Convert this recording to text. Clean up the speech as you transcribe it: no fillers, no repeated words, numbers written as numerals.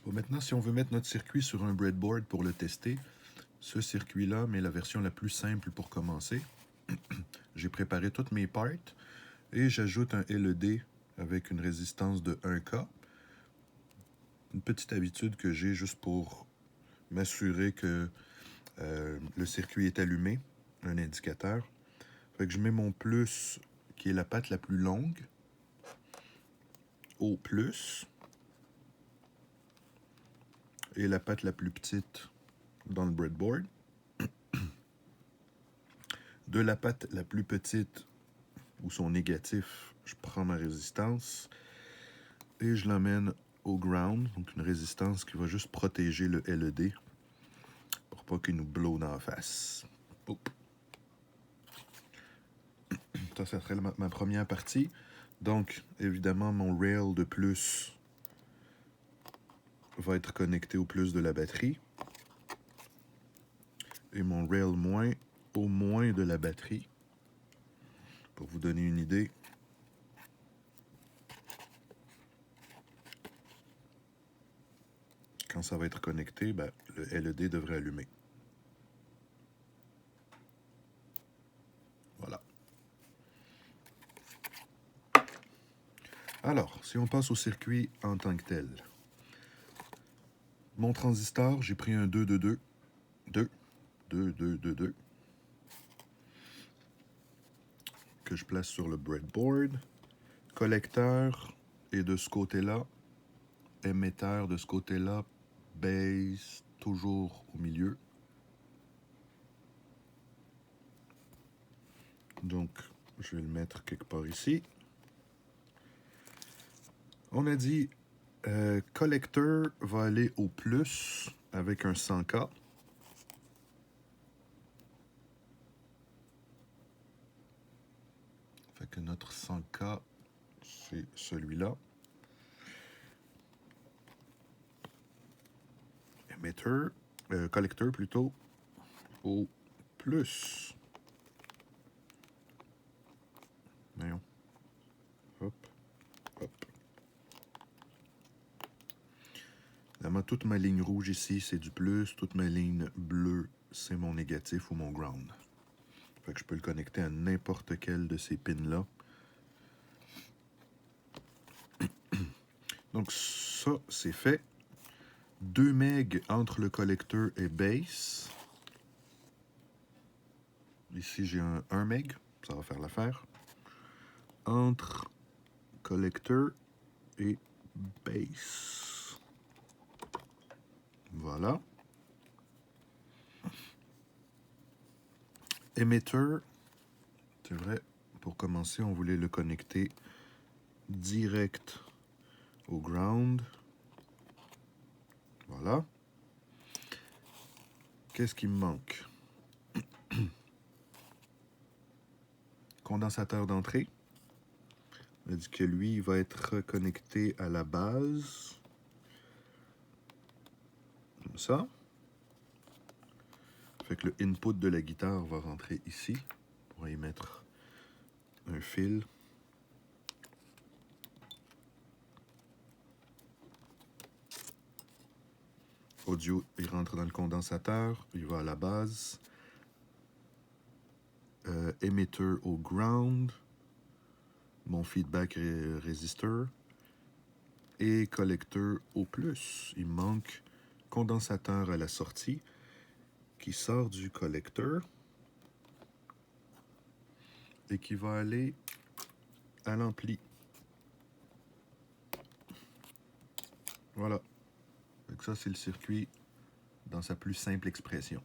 Bon, maintenant, si on veut mettre notre circuit sur un breadboard pour le tester, ce circuit-là met la version la plus simple pour commencer. J'ai préparé toutes mes parts et j'ajoute un LED avec une résistance de 1K. Une petite habitude que j'ai juste pour m'assurer que le circuit est allumé, un indicateur. Fait que je mets mon plus, qui est la patte la plus longue, au plus, et la patte la plus petite dans le breadboard. De la patte la plus petite, ou son négatif, je prends ma résistance et je l'emmène au ground, donc une résistance qui va juste protéger le LED pour pas qu'il nous blow dans la face. Oups. Ça serait ma première partie. Donc, évidemment, mon rail de plus va être connecté au plus de la batterie. Et mon rail moins au moins de la batterie. Pour vous donner une idée, quand ça va être connecté, ben, le LED devrait allumer. Voilà. Alors, si on passe au circuit en tant que tel. Mon transistor, j'ai pris un 2-2-2. 2 que je place sur le breadboard. Collecteur est de ce côté-là. Émetteur de ce côté-là. Base toujours au milieu. Donc, je vais le mettre quelque part ici. On a dit collecteur va aller au plus avec un 100K. Fait que notre 100K, c'est celui-là. Émetteur, collecteur plutôt, au plus. Voyons. Hop, hop. Évidemment, toute ma ligne rouge ici, c'est du plus. Toute ma ligne bleue, c'est mon négatif ou mon ground. Fait que je peux le connecter à n'importe quel de ces pins-là. Donc ça, c'est fait. 2 MB entre le collecteur et base. Ici, j'ai un 1 MB. Ça va faire l'affaire. Entre collecteur et base. Voilà. Émetteur, c'est vrai, pour commencer, on voulait le connecter direct au ground. Voilà. Qu'est-ce qui me manque? Condensateur d'entrée. On a dit que lui, il va être connecté à la base. Comme ça. Fait que le input de la guitare va rentrer ici. On va y mettre un fil. Audio, il rentre dans le condensateur. Il va à la base. Émetteur au ground. Mon feedback résisteur. Et collecteur au plus. Il manque condensateur à la sortie qui sort du collecteur et qui va aller à l'ampli. Voilà. Donc ça, c'est le circuit dans sa plus simple expression.